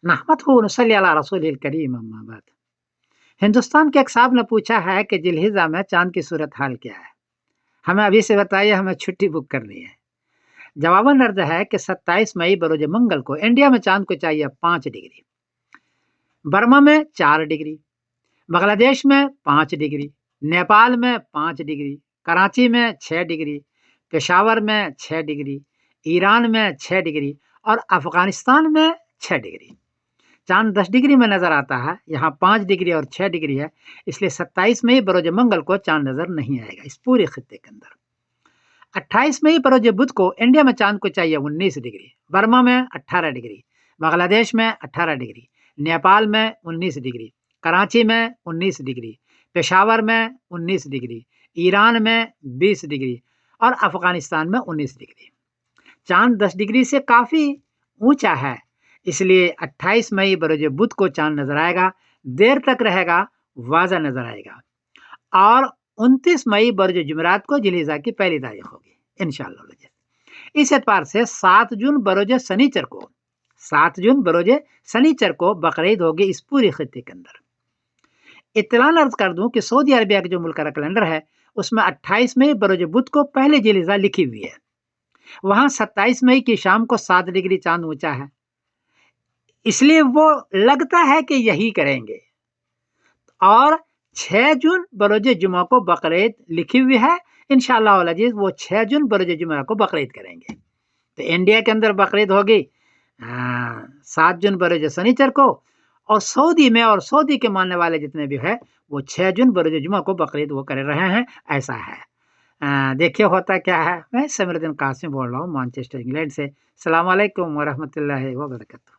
نحمده ونصلي على رسول الکریم اما بعد۔ ہندوستان کے ایک صاحب نے پوچھا ہے کہ ذی الحجہ میں چاند کی صورت حال کیا ہے، ہمیں ابھی سے بتائیے، ہمیں چھٹی بک کرنی ہے۔ جواباً عرض ہے کہ 27 مئی بروز منگل کو انڈیا میں چاند کو چاہیے 5 ڈگری، برما میں 4 ڈگری، بنگلہ دیش میں 5 ڈگری، نیپال میں 5 ڈگری، کراچی میں 6 ڈگری، پشاور میں 6 ڈگری، ایران میں 6 ڈگری اور افغانستان میں 6 ڈگری۔ چاند 10 ڈگری میں نظر آتا ہے، یہاں 5 ڈگری اور 6 ڈگری ہے، اس لیے 27 مئی بروز منگل کو چاند نظر نہیں آئے گا اس پورے خطے کے اندر۔ 28 مئی بروز بدھ کو انڈیا میں چاند کو چاہیے 19 ڈگری، برما میں 18 ڈگری، بنگلہ دیش میں 18 ڈگری، نیپال میں 19 ڈگری، کراچی میں 19 ڈگری، پشاور میں 19 ڈگری، ایران میں 20 ڈگری اور افغانستان میں 19 ڈگری۔ چاند 10 ڈگری سے کافی اونچا ہے، اس لیے 28 مئی بروز بدھ کو چاند نظر آئے گا، دیر تک رہے گا، واضح نظر آئے گا، اور 29 مئی بروز جمعرات کو ذی الحجہ کی پہلی تاریخ ہوگی انشاءاللہ۔ اس اعتبار سے 7 جون بروز سنیچر کو بقرعید ہوگی اس پوری خطے کے اندر۔ اطلاع عرض کر دوں کہ سعودی عربیہ کے جو ملک کا کیلنڈر ہے اس میں 28 مئی بروز بدھ کو پہلے ذی الحجہ لکھی ہوئی ہے، وہاں 27 مئی کی شام کو 7 ڈگری چاند اونچا ہے، اس لیے وہ لگتا ہے کہ یہی کریں گے، اور 6 جون بروز جمعہ کو بقرعید لکھی ہوئی ہے انشاءاللہ العزیز، وہ 6 جون بروز جمعہ کو بقرعید کریں گے۔ تو انڈیا کے اندر بقرعید ہوگی 7 جون بروز سنیچر کو، اور سعودی میں اور سعودی کے ماننے والے جتنے بھی ہے وہ 6 جون بروز جمعہ کو بقرعید وہ کر رہے ہیں، ایسا ہے۔ دیکھیے ہوتا کیا ہے۔ میں سمیر الدین قاسم بول رہا ہوں مانچسٹر انگلینڈ سے۔ السلام علیکم ورحمۃ اللہ وبرکاتہ۔